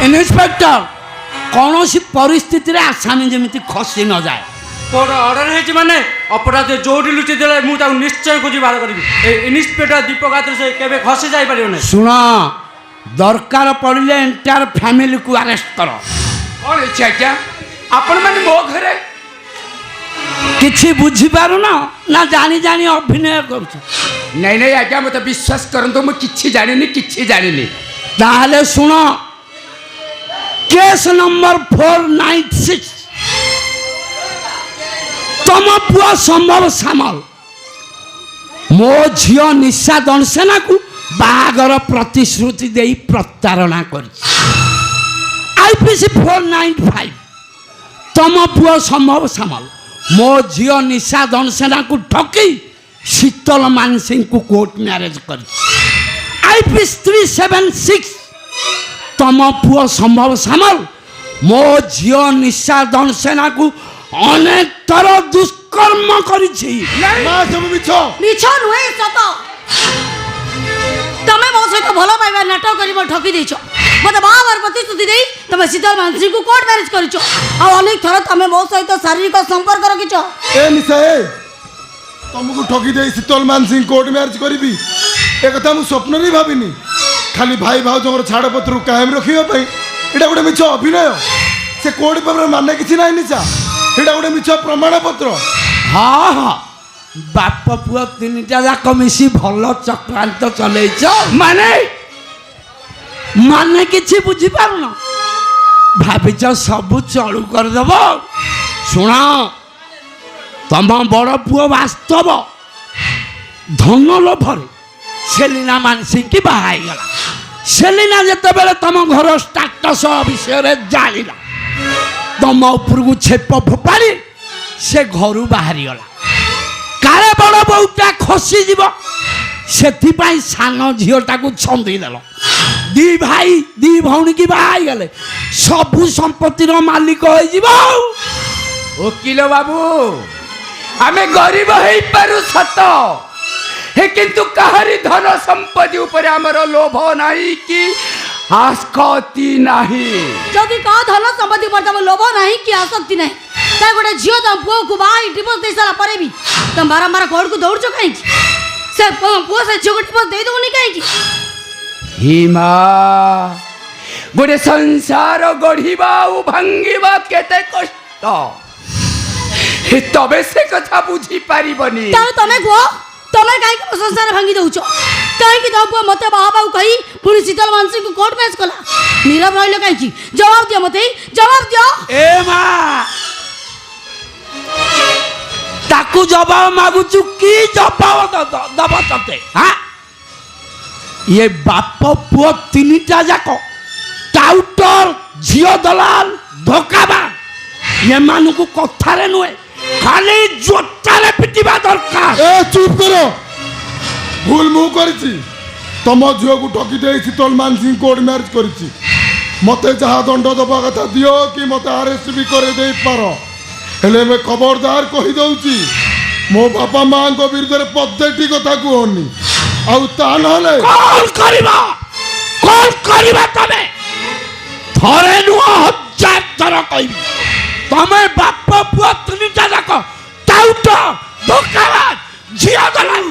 Inspector কৌশি পরিস্থিতিরে আসামি যেমিতি খসি ন যায়। কোর্ট অর্ডর হয়েছে মানে অপরাধ যোউটি লুচি দেলে মু তাকে নিশ্চয় খুঁজি বার করিবি। এই ইন্সপেক্টর দীপক হাତରେ সে কেবে খসি যাই পারিব না। শুণ দরকার পড়লে এন্টার ফ্যামিলি কু আরেস্ট কর। কଣ ହେଇଛି ଆଜ୍ଞା ଆପଣ ମାନେ ମୋ ଘରେ କିଛି ବୁଝିପାରୁନ ନା ଜାଣି ଜାଣି ଅଭିନୟ କରୁଛ? ନାଇଁ ନାଇଁ ଆଜ୍ଞା ମୋତେ ବିଶ୍ୱାସ କରନ୍ତୁ ମୁଁ କିଛି ଜାଣିନି। ତାହେଲେ ଶୁଣ କେସ୍ ନମ୍ବର 496 ତମ ପୁଅ ସମ୍ଭବ ସାମଲ ମୋ ଝିଅ ନିଶା ଦଣ୍ଡସେନାକୁ ବାହାଘର ପ୍ରତିଶ୍ରୁତି ଦେଇ ପ୍ରତାରଣା କରିଛି। IPC 495 ତମ ପୁଅ ସମ୍ଭବ ସାମଲ ମୋ ଝିଅ ନିଶା ଦଣ୍ଡସେନାକୁ ଠକି ଶୀତଲ ମାନସିଂଙ୍କୁ କୋର୍ଟ ମ୍ୟାରେଜ କରିଛି। IPC 376 ତମ ପୁଅ ସମ୍ଭବ ସାମଲ ମୋ ଝିଅ ନିଶା ଦଣ୍ଡସେନାକୁ ଅନେକ ଥର ଦୁଷ୍କର୍ମ କରିଛି। ମିଛ ନୁହେଁ ସତ। ତମେ ମୋ ସହିତ ଭଲ ପାଇବା ନାଟକ କରି ଠକି ଦେଇଛ। ମୋତେ ବାହାଘର ପ୍ରତିଶ୍ରୁତି ଦେଇ ତମେ ଶୀତଲ ମାନସିଂଙ୍କୁ କୋର୍ଟ ମ୍ୟାରେଜ କରିଛ। ଆଉ ଅନେକ ଥର ତମେ ମୋ ସହିତ ଶାରୀରିକ ସମ୍ପର୍କ ରଖିଛ। ଏ ନିଶା ତମକୁ ଠକି ଦେଇ ଶୀତଲ ମାନସିଂ କୋର୍ଟ ମ୍ୟାରେଜ କରିବି ଏ କଥା ମୁଁ ସ୍ୱପ୍ନରେ ଭାବିନି। ଖାଲି ଭାଇ ଭାଉଜଙ୍କର ଛାଡ଼ପତ୍ରକୁ କାଏମ ରଖିବା ପାଇଁ ଏଇଟା ଗୋଟେ ମିଛ ଅଭିନୟ। ସେ କୋର୍ଟ ପେପର ମାନେ କିଛି ନାହିଁ ନିଶା, ଏଇଟା ଗୋଟେ ମିଛ ପ୍ରମାଣ ପତ୍ର। ହଁ ହଁ ବାପ ପୁଅ ତିନିଟା ଯାକ ମିଶି ଭଲ ଚକ୍ରାନ୍ତ ଚଲେଇଛ। ମାନେ କିଛି ବୁଝିପାରୁନ, ଭାବିଛ ସବୁ ଚଳୁ କରିଦେବ। ଶୁଣ ତମ ବଡ଼ ପୁଅ ବାସ୍ତବ ଧନ ଲୋଭରେ ସେଲିନା ମାନସିଂକି ବାହା ହେଇଗଲା। ସେଲିନା ଯେତେବେଳେ ତମ ଘର ଷ୍ଟାଟସ ବିଷୟରେ ଜାଣିଲା ତମ ଉପରକୁ ଛେପ ଫୋପାଡ଼ି ସେ ଘରୁ ବାହାରିଗଲା। କାଳେ ବଡ଼ ବୋଉଟା ଖସିଯିବ ସେଥିପାଇଁ ସାନ ଝିଅଟାକୁ ଛନ୍ଦେଇ ଦେଲ। ଦି ଭାଇ ଦି ଭଉଣୀକି ବାହା ହେଇଗଲେ ସବୁ ସମ୍ପତ୍ତିର ମାଲିକ ହେଇଯିବ। ଓକିଲ ବାବୁ ଆମେ ଗରିବ ହେଇପାରୁ ସତ, କିନ୍ତୁ କାହାରି ଧନ ସମ୍ପତ୍ତି ଉପରେ ଆମର ଲୋଭ ନାହିଁ କି ଆସକ୍ତି ନାହିଁ। ଯଦି କାହା ଧନ ସମ୍ପତ୍ତି ଉପରେ ତମ ଲୋଭ ନାହିଁ କି ଆସକ୍ତି ନାହିଁ ତାହେଲେ ଗୋଟେ ଝିଅ ତମ ପୁଅକୁ ବାହା ହେଇ ଡିଭୋର୍ସ ଦେଇ ସାରିଲା ପରେ ବି ତମେ ବାରମ୍ବାର କୋର୍ଟକୁ ଦୌଡ଼ୁଛ କାହିଁକି? ସେ ପୁଅ ସେ ଝିଅକୁ ଡିଭୋର୍ସ ଦେଇଦେବୁନି କାହିଁକି? ହିମା ଗୋଟେ ସଂସାର ଗଢ଼ିବା ଆଉ ଭାଙ୍ଗିବା କେତେ କଷ୍ଟ, ତବେ ସେ କଥା ବୁଝିପାରିବନି। ତାହେଲେ ତମେ କୁହ ତମେ କାହିଁକି ମୋ ସଂସାର ଭାଙ୍ଗି ଦଉଛ? କାହିଁକି ତମ ପୁଅ ମତେ ବାହା ହେବାକୁ କହି ପୁଣି ଶୀତଳ ମାନସିଂଙ୍କୁ କୋର୍ଟ ମ୍ୟାରେଜ କଲା? ନୀରବ ରହିଲ କାହିଁକି? ଜବାବ ଦିଅ ମତେ, ଜବାବ ଦିଅ। ଏ ମା ତାକୁ ଜବାବ ମାଗୁଛୁ କି ଜବାବ ଦବ ତତେ? ଇଏ ବାପ ପୁଅ ତିନିଟା ଯାକ ଟାଉଟର ଝିଅ ଦଲାଲ ଧୋକାବାଜ। ଏମାନଙ୍କୁ କଥାରେ ନୁହେଁ ଖାଲି ଜୋତାରେ ପିଟିବା ଦରକାର। ଏ ଚୁପ୍ କର, ଭୁଲ ମୁଁ କରିଛି। ତମ ଝିଅକୁ ଠକି ଦେଇ ଶୀତଲ ମାନସିଂ କୋର୍ଟ ମ୍ୟାରେଜ କରିଛି। ମୋତେ ଯାହା ଦଣ୍ଡ ଦେବା କଥା ଦିଅ କି ମୋତେ ଆରେଷ୍ଟ ବି କରିଦେଇପାର, ହେଲେ ଏବେ ଖବରଦାର କହିଦେଉଛି ମୋ ବାପା ମାଆଙ୍କ ବିରୁଦ୍ଧରେ ପଦେଟି କଥା କୁହନି। ଆଉ ତା ନହେଲେ କଣ କରିବା ତମେ? ଥରେ ନୁହଁ 1000 ଥର କହିବି ତମେ ବାପ ପୁଅ ତିନିଟା ଯାକ ଟାଉଟ ଧୋକାବାଜ ଝିଅ ଦଲାଲ।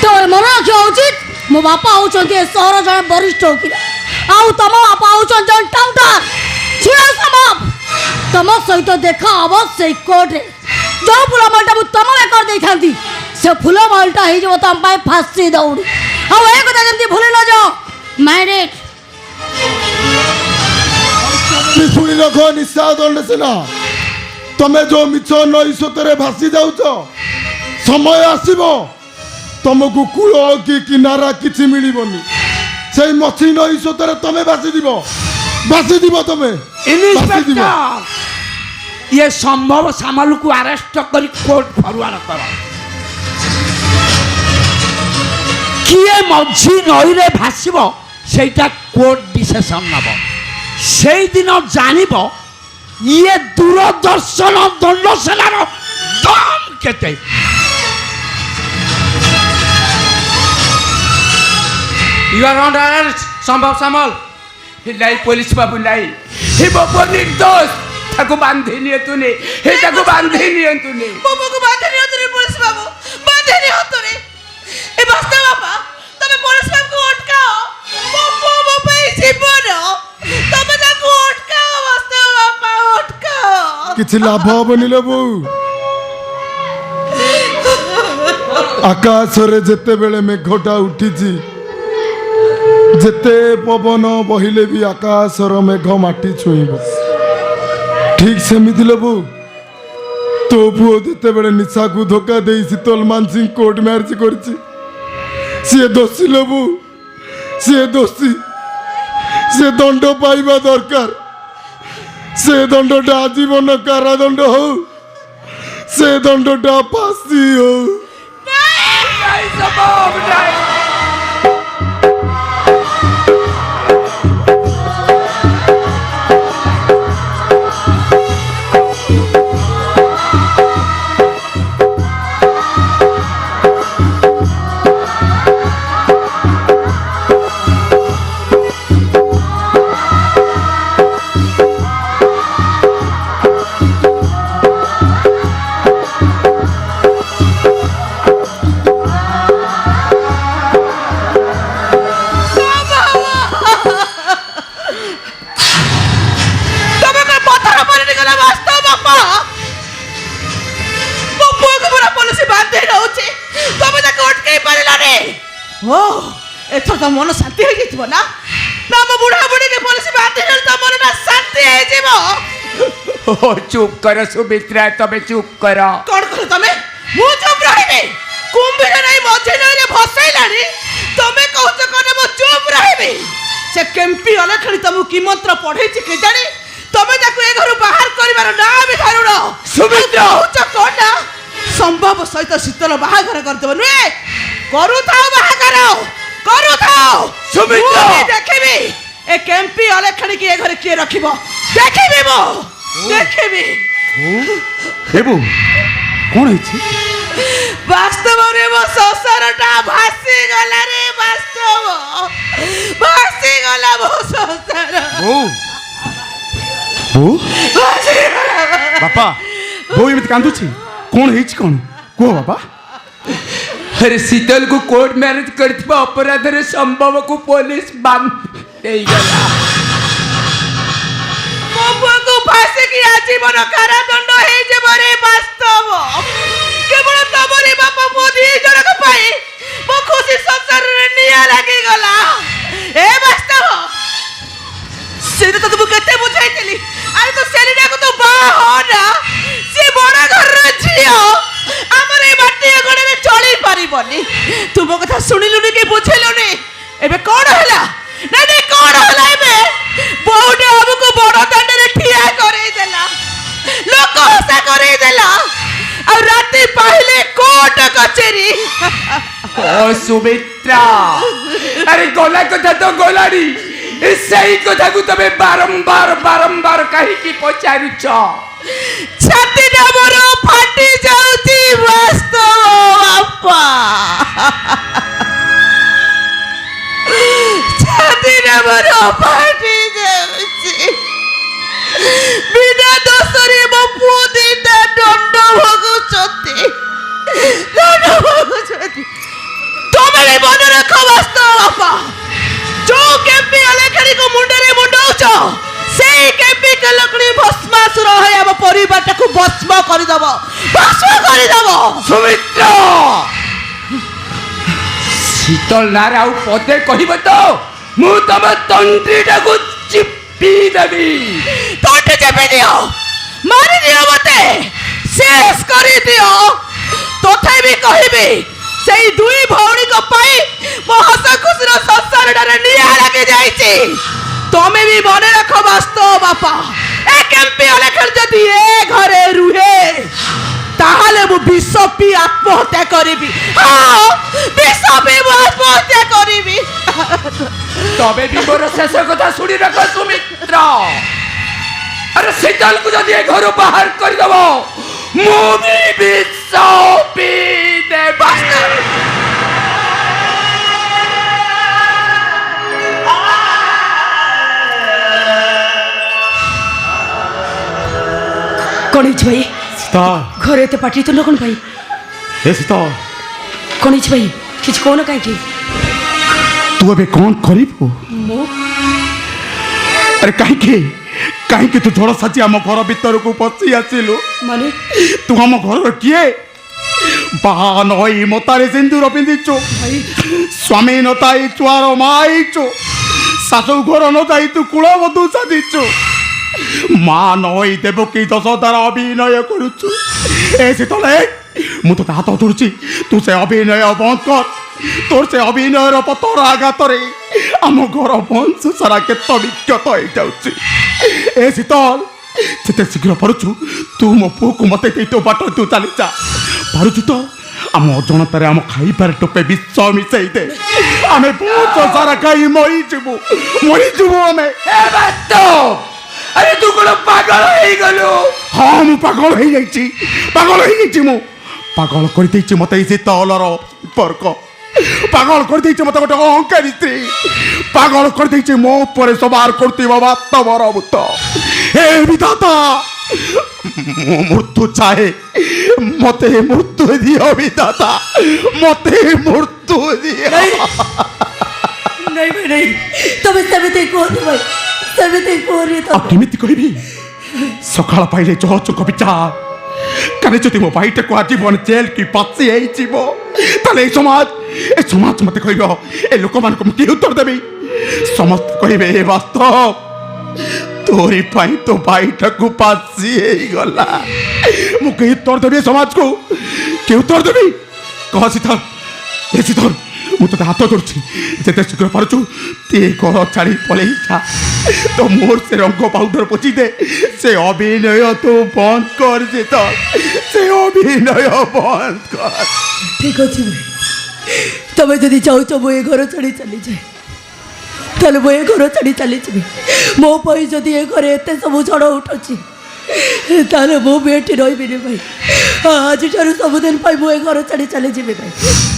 ତୋର ମନେ ରଖିବା ଉଚିତ ମୋ ବାପା ହଉଛନ୍ତି ଏ ସହର ଜଣେ ବରିଷ୍ଠ ଓକିଲ, ଆଉ ତମ ବାପା ହଉଛନ୍ତି ଜଣେ ଟାଉଟର ଝିଅ ସମ୍ଭବ। ତମ ସହିତ ଦେଖା ହବ ସେଇ କୋର୍ଟରେ। ଯୋଉ ଫୁଲ ମାଲଟା ମୁଁ ତମ ବେକରେ ଦେଇଥାନ୍ତି ସେ ଫୁଲ ମାଲଟା ହେଇଯିବ ତମ ପାଇଁ ଫାଶୀ ଦଉଡ଼ି। ଆଉ ଏ କଥା ଯେମିତି ଭୁଲି ନ ଯାଅ। ମ୍ୟାରେଡ୍ ଶୁଣି ରଖ ନିଶା ଦଣ୍ଡସେନା, ତମେ ଯୋଉ ମିଛ ନଈସ୍ରୋତରେ ଭାସି ଯାଉଛ ସମୟ ଆସିବ ତମକୁ କୂଳ କି କିନାରା କିଛି ମିଳିବନି। ସେଇ ମଛି ନଈସ୍ରୋତରେ ତମେ ଭାସିଯିବ ତମେ। ଇନ୍ସପେକ୍ଟର ଇଏ ସମ୍ଭବ ସାମଲକୁ ଆରେଷ୍ଟ କରି କୋର୍ଟ ଫରୱାର୍ଡ କର। କିଏ ମଝି ନଈରେ ଭାସିବ ସେଇଟା କୋର୍ଟ ଡିସିସନ ନେବ। ସେଇଦିନ ଜାଣିବ ଇଏ ଦୂରଦର୍ଶନ ଦଣ୍ଡସେନାର ଦମ କେତେ। You are under arrest, Sambhav Samal. নাই পুলিশ বাবু নাই, হে বাবু নির্দোষ, তাকে বাঁধি নিয়তুনি, হে তাকে বাঁধি নিয়তুনি। বাবুকে বাঁধে নিয়তো রে পুলিশ বাবু, বাঁধে নিয়তো রে। এ বাস্তা বাবা, তুমি পুলিশ বাবুকে অটকাও। বাবু এই জীবন, তুমি তাকে অটকাও বাস্তা বাবা, অটকাও। କିଛି ଲାଭ ହବନି ଲୋ ବୋଉ। ଆକାଶରେ ଯେତେବେଳେ ମେଘଟା ଉଠିଛି, ଯେତେ ପବନ ବହିଲେ ବି ଆକାଶର ମେଘ ମାଟି ଛୁଇଁବ। ଠିକ୍ ସେମିତି ଲୋ ବୋଉ, ତୋ ପୁଅ ଯେତେବେଳେ ନିଶାକୁ ଧୋକା ଦେଇ ଶୀତଲମାନ ସିଂ କୋର୍ଟ ମ୍ୟାରେଜ କରିଛି, ସିଏ ଦୋଷୀ ଲୋ ବୋଉ, ସିଏ ଦୋଷୀ। ସେ ଦଣ୍ଡ ପାଇବା ଦରକାର। ସେ ଦଣ୍ଡଟା ଆଜୀବନ କାରାଦଣ୍ଡ ହଉ, ସେ ଦଣ୍ଡଟା ଫାଶୀ ହଉ। নাই সম্ভব নাই। এথর তো মন শান্তি হয়ে যাইব না? না মো বুড়া বুড়িকে পুলিশ বাঁধি নেলে তো মনটা শান্তি হয়ে যাব। ও চুপ কর সুমিত্রা, তবে চুপ কর। কଣ কর তুমি? মু চুপ রহিবি? কুম্ভীর নাই মঝি নইলে ভসাইলানি, তুমি কହୁଛ কনে মু চুপ রহিবি? সে কেম্পি অলেখনি তমু কি মন্ত্র পড়েছি কে জানি, তুমি তাকে এ ঘরু বাহার করিবার না আমি ধরুন। সুমিত্রা কହୁଛ কଣ না সম্ভব সহিত শীতল বাহাঘর করদেব নুহে? করুথাও বাহাঘর, করুথাও। সুমিত্রা! ମୁଁ ବି ଦେଖିବି ଏ କେମ୍ପି ଅଲେଖଣି କି ଏ ଘରେ କିଏ ରଖିବ, ଦେଖିବି ମୁଁ, ଦେଖିବି। এবু কোন হইছে? ବାସ୍ତବରେ ମୋ ସଂସାରଟା ଭାସିଗଲା ରେ, ବାସ୍ତବ ଭାସିଗଲା ମୋ ସଂସାର, বউ বউ ଭାସିଗଲା। বাপা বউ এমনি কান্দুছি, কোন হয়েছি কোন কুহ বাপা? अरे शीतल को कोर्ट मैरिज करथिबा अपराध रे संभव को पुलिस बांध देई गला। ମୋ ପୁଅକୁ ଫାଶୀକି ଆଜୀବନ କାରାଦଣ୍ଡ ହେଇଯିବ ରେ, ବାସ୍ତବ। କେବଳ ତମରି ବାପ ପୁଅ ଦି ଜଣଙ୍କ ପାଇଁ ମୋ ଖୁସି ସଂସାରରେ ନିଆଁ ଲାଗିଗଲା। ଏ ବାସ୍ତବ, ସେଟା ତ ମୁଁ କେତେ ବୁଝାଇଥିଲି, ଆରେ ତୁ ସେଲିନାକୁ ତୁ ବାହା ହ ନା, ସେ ବଡ଼ ଘରର ଝିଅ, ଆମର ଏ ମାଟିଆ ଗୋଡ଼ରେ ଚଳି ପାରିବନି। ତୁ ମୋ କଥା ଶୁଣିଲୁନି କି ବୁଝିଲୁନି? ଏବେ କଣ ହେଲା? ନାଇଁ ନାଇଁ କଣ ହେଲା ଏବେ? ବୋଉଟେ ଆମକୁ ବଡ଼ ଦାଣ୍ଡରେ ଠିଆ କରେଇଦେଲା, ଲୋକ ହସା କରେଇଦେଲା, ଆଉ ରାତି ପାହିଲେ କୋର୍ଟ କଚେରୀ। ओ सुमित्रा, अरे गोला कथा तो गोलाड़ी, सही कथा को तबे बारंबार बारंबार कहीं की पचारुछ। ଛାତିଟା ମୋର ଫାଟି ଯାଉଛି ବାସ୍ତବ ବାପା, ଛାତିଟା ମୋର ଫାଟି ଯାଉଛି। ବିନା ଦୋଷରେ ମୋ ପୁଅ ଦିଟା ଦଣ୍ଡ ଭୋଗୁଛନ୍ତି, ଦଣ୍ଡ ଭୋଗୁଛନ୍ତି। ତମେ ବି ମନେ ରଖ ବାସ୍ତବ ବାପା, ଯୋଉ କେମ୍ପି ଅଲେଖଣିକୁ ମୁଣ୍ଡରେ ମୁଣ୍ଡଉଛ, ସେଇ କେମ୍ପି କଲକଣି ଭସ୍ମାସୁର ହୋଇ ଆମ ପରିବାରଟାକୁ ଭସ୍ମ କରିଦବ, ଭସ୍ମ କରିଦବ। सुमित्रा शीतल नार आउ पदे कहब तो मु तम तंत्रीटा को चिपी देबी। ତଣ୍ଟି চেপে দিও, মারি দিও, মতে শেষ করে দিও। তথাপি কহিবি সেই দুই ভৌণীଙ୍କ ପାଇଁ ମୋ ହସ ଖୁସିର ସଂସାରଟାରେ ନିଆଁ ଲାଗି ଯାଇଛି। ତମେ ବି ମନେ ରଖ ବାସ୍ତବ ବାପା, ଏ କେମ୍ପି ଅଲେଖଣି ଯଦି ଏ ଘରେ ରୁହେ, ତାହେଲେ ମୁଁ ବିଷ ପିଇ ଆତ୍ମହତ୍ୟା କରିବି। ହଁ, ବିଷ ପିଇ ମୁଁ ଆତ୍ମହତ୍ୟା କରିବି। तबे भी मोर शेष कथा सुनी रख सुमित्रा। अरे शीतल को जदि घर बाहर कर दब मु भी विष पी देबा। କ'ଣ ହେଇଛି ଭାଇ? ସୀତା ଘରେ ଏତେ ପାଟିତୁଣ୍ଡ କ'ଣ ଭାଇ? ଏ ସୀତା କ'ଣ ହେଇଛି ଭାଇ? କିଛି କହୁନ କାହିଁକି? ତୁ ଏବେ କ'ଣ କରିବୁ? ମୁଁ ଆରେ କାହିଁକି କାହିଁକି ତୁ ଝଡ଼ ସାଜି ଆମ ଘର ଭିତରକୁ ପଶି ଆସିଲୁ? ମାନେ ତୁ ଆମ ଘରର କିଏ? ବାହା ନହୋଇ ମତାରେ ସିନ୍ଦୁର ପିନ୍ଧିଛୁ, ସ୍ୱାମୀ ନଥାଇ ଛୁଆର ମା ହେଇଛୁ, ଶାଶୁ ଘର ନଥାଇ ତୁ କୁଳବଧୂ ସାଜିଛୁ, ମା ନହୋଇ ଦେବକୀ ଯଶୋଦାର ଅଭିନୟ କରୁଛୁ। ଏ ଶୀତଳେ ମୁଁ ତୋତେ ହାତ ଧରୁଛି, ତୁ ସେ ଅଭିନୟ ବନ୍ଦ କର। তোর সে অভিনয়ের পতর আঘাতরে ଆମ ଘର ବଂଶ ସାରା କେତ ବିକ୍ଷତ ହେଇଯାଉଛି। ଏ ଶୀତଲ ଯେତେ ଶୀଘ୍ର ପାରୁଛୁ ତୁ ମୋ ପୁଅକୁ ମୋତେ ଦେଇ ତୋ ବାଟ ତୁ ଚାଲିଯା। ପାରୁଛୁ ତ? ଆମ ଅଜଣତାରେ ଆମ ଖାଇବାରେ ଟୋପେ ବିଷ ମିଶେଇ ଦେ, ଆମେ ବଂଶ ସାରା ଖାଇ ମରିଯିବୁ ଆମେ। আরে তুই কোন পাগল হয়ে গেল? ହଁ ମୁଁ ପାଗଳ ହେଇଯାଇଛି ମୁଁ। ପାଗଳ କରିଦେଇଛି ମୋତେ ଏଇ ଶୀତଲର ସମ୍ପର୍କ, ପାଗଳ କରିଦେଇଛି ମୋତେ ଗୋଟେ ଅହଙ୍କାରୀ ସ୍ତ୍ରୀ, ପାଗଳ କରିଦେଇଛି ମୋ ଉପରେ ସବାର କରୁଥିବା ବାସ୍ତବର ଭୂତ। ହେ ବିଧାତା, ମୁଁ ମୃତ୍ୟୁ ଚାହେ, ମୋତେ ମୃତ୍ୟୁ ଦିଅ ବିଧାତା, ମୋତେ ମୃତ୍ୟୁ ଦିଅ। नहीं भाई नहीं, तब सेमिति कोनी भाई, सेमिति कोनी तो केमिति कहबी? सकाळ पाइले चौचक विचार काने যদি ମୋ ଭାଇଟାକୁ ଆଜୀବନ ଜେଲ୍ କି ପାଚି ହେଇଯିବ ତାହେଲେ ଏ ସମାଜ ମୋତେ କହିବ, ଏ ଲୋକମାନଙ୍କୁ ମୁଁ କି ଉତ୍ତର ଦେବି? ସମସ୍ତେ କହିବେ ଏ ବାସ୍ତବ ତୋରି ପାଇଁ ତୋ ଭାଇଟାକୁ ପାଚି ହେଇଗଲା। ମୁଁ କି ଉତ୍ତର ଦେବି ସମାଜକୁ? କି ଉତ୍ତର ଦେବି? କହ ଶୀତଲ, ଏ ଶୀତଲ ମୁଁ ତୋତେ ହାତ ଧରୁଛି, ଯେତେ ଶୀଘ୍ର ପାରୁଛୁ ତେ ଘର ଛାଡ଼ି ପଳେଇ ଯା। তো মোর সে রঙ পাউডার পচি দে, সে অভিনয় তো বন্ধ কর শীতল, সে অভিনয় বন্ধ কর। ঠিক আছে ভাই, তবে যদি চাହୁଛ ମୁଁ ଏ ଘର ଛାଡ଼ି ଚାଲିଯାଏ ତାହେଲେ ମୁଁ ଏ ଘର ଛାଡ଼ି ଚାଲିଯିବି। ମୋ ପାଇଁ ଯଦି ଏ ଘରେ ଏତେ ସବୁ ଝଡ଼ ଉଠୁଛି ତାହେଲେ ମୁଁ ବି ଏଠି ରହିବିନି ଭାଇ। ଆଜିଠାରୁ ସବୁଦିନ ପାଇଁ ମୁଁ ଏ ଘର ଛାଡ଼ି ଚାଲିଯିବି ଭାଇ,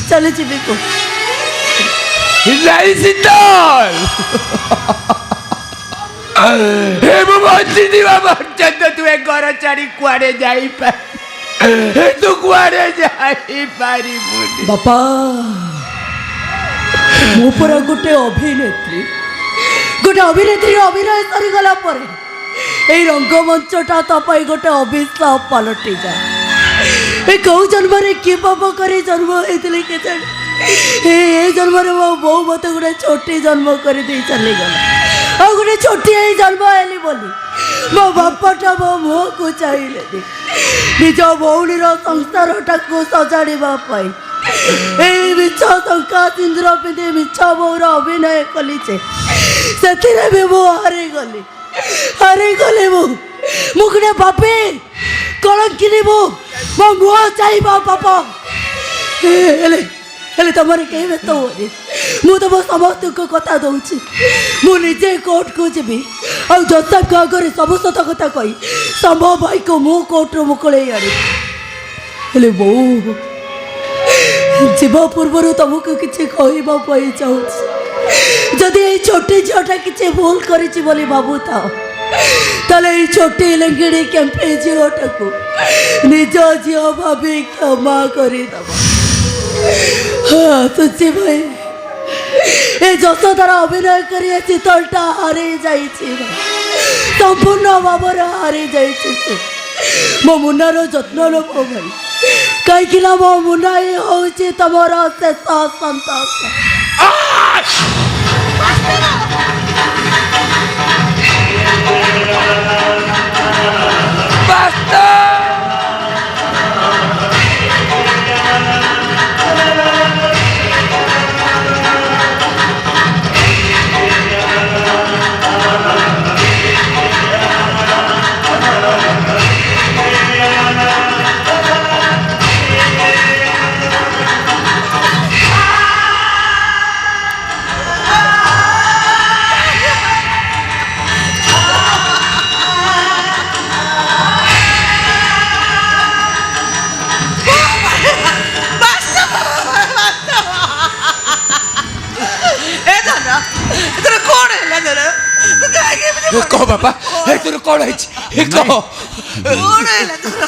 ଚାଲିଯିବି। নাই শীতল, হে ମୁଁ ବଞ୍ଚିଥିବା ପର୍ଯ୍ୟନ୍ତ ତୁ ଏ ଘର ଛାଡ଼ି କୁଆଡ଼େ ଯାଇପାର, ତୁ କୁଆଡ଼େ ଯାଇପାରିବୁନି। ବାପା, ମୁଁ ପୁରା ଗୋଟେ ଅଭିନେତ୍ରୀର ଅଭିନୟ ସରିଗଲା ପରେ এই ରଙ୍ଗମଞ୍ଚଟା ତା ପାଇଁ ଗୋଟେ ଅଭିଶାପ ପାଲଟିଯାଏ। ଏ କେଉଁ ଜନ୍ମରେ କି ପାପ କରି ଜନ୍ମ ହେଇଥିଲି କେଜାଣି, ଏ ଜନ୍ମରେ ମୋ ବୋଉ ମୋତେ ଗୋଟେ ଛୋଟି ଜନ୍ମ କରିଦେଇ ଚାଲିଗଲା। ଆଉ ଗୋଟେ ଛୋଟି ହେଇ ଜନ୍ମ ହେଲି ବୋଲି ମୋ ବାପାଟା ମୋ ମୁହଁକୁ ଚାହିଁଲେନି। ନିଜ ଭଉଣୀର ସଂସାରଟାକୁ ସଜାଡ଼ିବା ପାଇଁ এই ମିଛ ଟଙ୍କା ସିନ୍ଦୁର ପିନ୍ଧି ମିଛ ବୋଉର ଅଭିନୟ କଲି ଯେ ସେଥିରେ ବି ମୁଁ ହାରିଗଲି। ମୁଁ ଗୋଟେ ପାପୀ କଳଙ୍କିନି, ମୋ ମୁହଁ ଚାହିଁବା ପାପ। ହେଲେ ତମର କେହି ବ୍ୟସ୍ତ ହୁଅନି, ମୁଁ ତମ ସମସ୍ତଙ୍କୁ କଥା ଦଉଛି, ମୁଁ ନିଜେ କୋର୍ଟକୁ ଯିବି ଆଉ ଜଜ୍ସାହେବଙ୍କ ଆଗରେ ସବୁ ସତ କଥା କହି ସମ ଭାଇକୁ ମୁଁ କୋର୍ଟରୁ ମୁକୁଳେଇ ଆଣିବି। ହେଲେ ବୋଉ, ଯିବା ପୂର୍ବରୁ ତମକୁ କିଛି କହିବା ପାଇଁ ଚାହୁଁଛି। ଯଦି ଏଇ ଛୋଟି ଝିଅଟା କିଛି ଭୁଲ କରିଛି ବୋଲି ଭାବୁଥାଅ ତାହେଲେ ଏଇ ଛୋଟି ଲେଙ୍ଗିଡ଼ି କେମ୍ପେ ଝିଅଟାକୁ ନିଜ ଝିଅ ଭାବି କ୍ଷମା କରିଦେବ। ସୁଚି ଭାଇ, ଏ ଯଶୋଦାର ଅଭିନୟ କରି ଶୀତଳଟା ହାରି ଯାଇଛି, ସମ୍ପୂର୍ଣ୍ଣ ଭାବରେ ହାରି ଯାଇଛି। ମୋ ମୁନାର ଯତ୍ନ ନେବ ଭାଇ, କାହିଁକି ନା ମୋ ମୁନା ହିଁ ହେଉଛି ତମର ଶେଷ ସନ୍ତାନ। কহ বাবা, তোর কଣ ହେଇଛି? কহ କଣ ହେଲା ତୋର?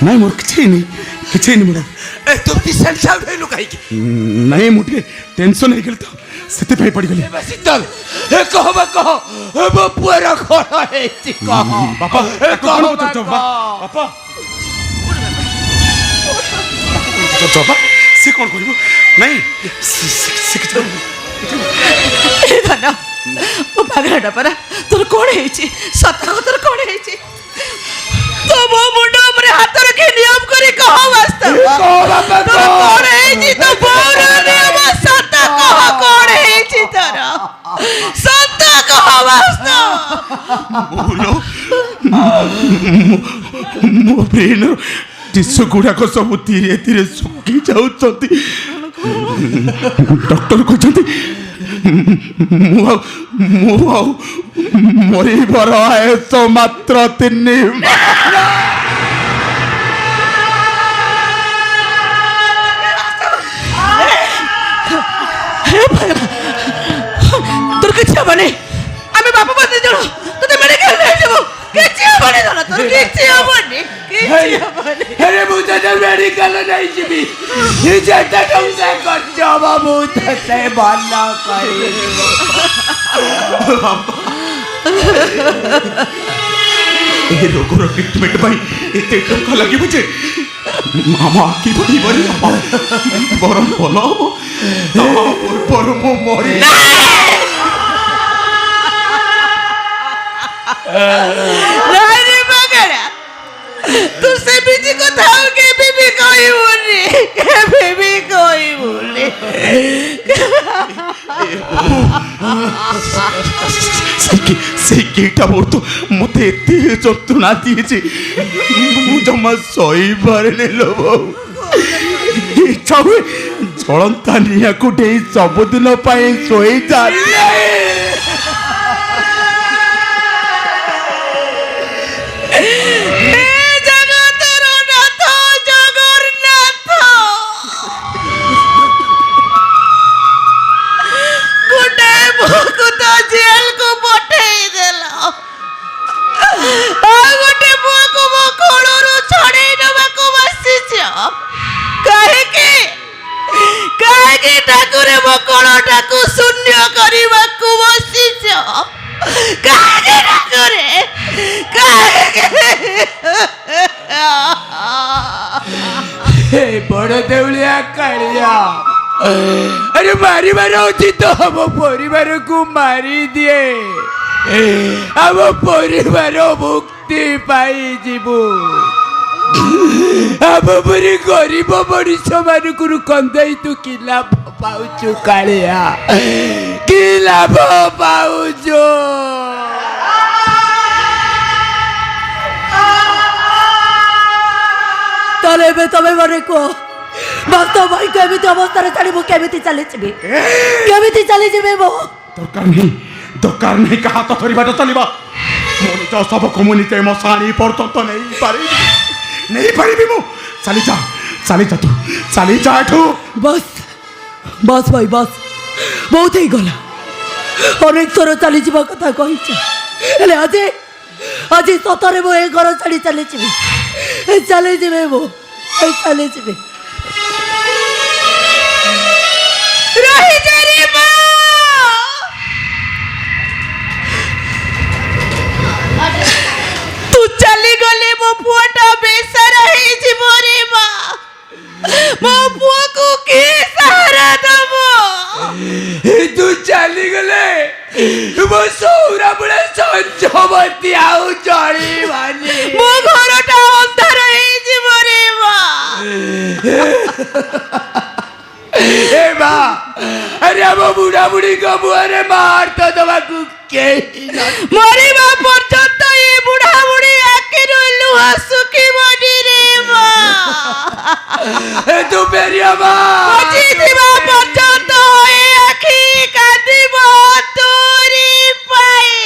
ନାଇଁ ମୋର କିଛି ହେଇନି ମ୍ୟାଡ଼ାମ୍। ଏ ତୁ କିସେନ୍ ସାଉଣ୍ଡ ହେଲୁ କାହିଁକି? ନାଇଁ ମୁଁ ଟିକେ ଟେନସନ୍ ହେଇଗଲି ତ ସେଥିପାଇଁ ପଡ଼ିଗଲି। ଏ ଶୀତଲ ଏ କହ ବା କହ ଏ ମୋ ପୁଅର କଣ ହେଇଛି କହ ବାପା ଏ କଣ କହ ପଚାରୁଛ ବା ବାପା? ବାପା ସେ କ'ଣ କରିବ? ନାଇଁ ସେ କିଛି କରିବ। ଏ ଧନ ମୋ ପାଗଳାଟା ପରା ତୋର କଣ ହେଇଛି? ସତ ତୋର କଣ ହେଇଛି? ତୋ ମୋ ମୁଣ୍ଡ ଉପରେ ହାତ ରଖି ନିୟମ କରି କହ ବାସ୍ତବ କହ ବାପା ତୋର କହ କଣ ହେଇଛି? ତୋ ବୋଉର ନିୟମ ସତ କହ କଣ ହେଇଛି ତୋର? ସତ କହ ବାସ୍ତବ। ମୋ ବ୍ରେନ୍ର ଟିସୁ ଗୁଡ଼ାକ ସବୁ ଧୀରେ ଧୀରେ ଶୁଖି ଯାଉଛନ୍ତି। ଡକ୍ଟର କହିଛନ୍ତି ମୁଁ ଆଉ ମରିବାର ଆୟସ ମାତ୍ର 3 ମାସ। তোর কিছু হবনি আমি বাপা বলতে চলো তোদের মেডিকেল নিয়ে যাবো কিছু হবনি ধরা তোর কিছু হবনি কিছু হবনি আরে ମୁଁ ତତେ ମେଡିକାଲ ନେଇଯିବି ଯେତେ ଟଙ୍କା ଖର୍ଚ୍ଚ ହବ ମୁଁ ତତେ ଭଲ କରିବି। ଏ ରୋଗର ଟ୍ରିଟମେଣ୍ଟ ପାଇଁ ଏତେ ଟଙ୍କା ଲାଗିବ ଯେ ଆମ ଆଖି ପଡ଼ିବନି। ବରଂ ଭଲ ହବ ତା ପୂର୍ବରୁ ମୁଁ ମରି। ନାଇଁ ରେ ପାଗଳା ତୁ ସେମିତି କଥା ଆଉ କେବେ ବି କହିବୁନି କେବେ ବି କହିବୁନି। ସେଇ କେଇଟା ବହୁତ ମତେ ଏତେ ଯନ୍ତ୍ରଣା ଦିଏଛି ମୁଁ ଜମା ସହିପାରେନି ଲୋ ବୋଉ। ଇଚ୍ଛା ହୁଏ ଜଳନ୍ତା ନିଆଁକୁ ଡେଇଁ ସବୁଦିନ ପାଇଁ ଶୋଇଯାଏ। କଳଟାକୁ ଶୂନ୍ୟ କରିବାକୁ ବସିଛ କାହିଁକି ଠାକୁରେ ଏ ବଡ଼ ଦେଉଳିଆ କାଳିଆ ଆରେ ମାରିବାର ଅଛି ତ ଆମ ପରିବାରକୁ ମାରିଦିଏ ଆମ ପରିବାର ମୁକ୍ତି ପାଇଯିବୁ। ଆମ ପରି ଗରିବ ମଣିଷ ମାନଙ୍କୁ କନ୍ଦାଇ ତୁ କି ଲାଭ ପାଉଛୁ କାଳିଆ? କି ଲାଭ ପାଉଛୁ? তাহলে এবে তবে মানে কো বাস্তব ভাইকে এমিতি অবস্থারে ছাড়ি মু কেমিতি চালিছিবি কেমিতি চালিছিবি মো দরকার নেই কাহা তো ধরিবাটা চালিবা। ମୋ ନିଜ ଶବକୁ ମୁଁ ନିଜେ ମଶାଣି ପର୍ଯ୍ୟନ୍ତ ନେଇପାରିବି ମୁଁ। ଚାଲିଯା ତୁ ଚାଲିଯା ଏଠୁ। বাস বাস ভাই বাস বহুত হয়ে গলা অনেক থর চালি যা কথা কইছ হেলে আজি আজি সতরে মো এ ঘর ছাড়ি চালিছিবি চালিছিবি মো চালিছিবি ତୁ ଚାଲିଗଲେ ମୋ ପୁଅଟା ବେସାରା ହେଇଯିବ ରେ ମା। ମୋ ପୁଅକୁ କି ସାହାରା ଦବ? ତୁ ଚାଲିଗଲେ ମୋ ସୌରା ବୁଳେ ସଞ୍ଜବତୀ ଆଉ ଚଳିବାନି। ମୋ ଘରଟା ଅନ୍ଧାର ହେଇଯିବ ରେ ମା। ଏ ମା ଆରେ ଆମ ବୁଢ଼ା ବୁଢ଼ୀଙ୍କ ମୁହଁରେ ମାର ତ ଦେବାକୁ କେହି ମରିବା ପର୍ଯ୍ୟନ୍ତ ଏ ବୁଢ଼ା ବୁଢ଼ୀ ଆଖିରୁ ଲୁହ ଶୁଖିବନି ରେ ମା। ତୁ ବେରିଆ ମା ବଞ୍ଚିଥିବା ପର୍ଯ୍ୟନ୍ତ ଏ ଆଖି କାନ୍ଦିବ ତୋରି ପାଇଁ।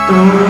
ତୁ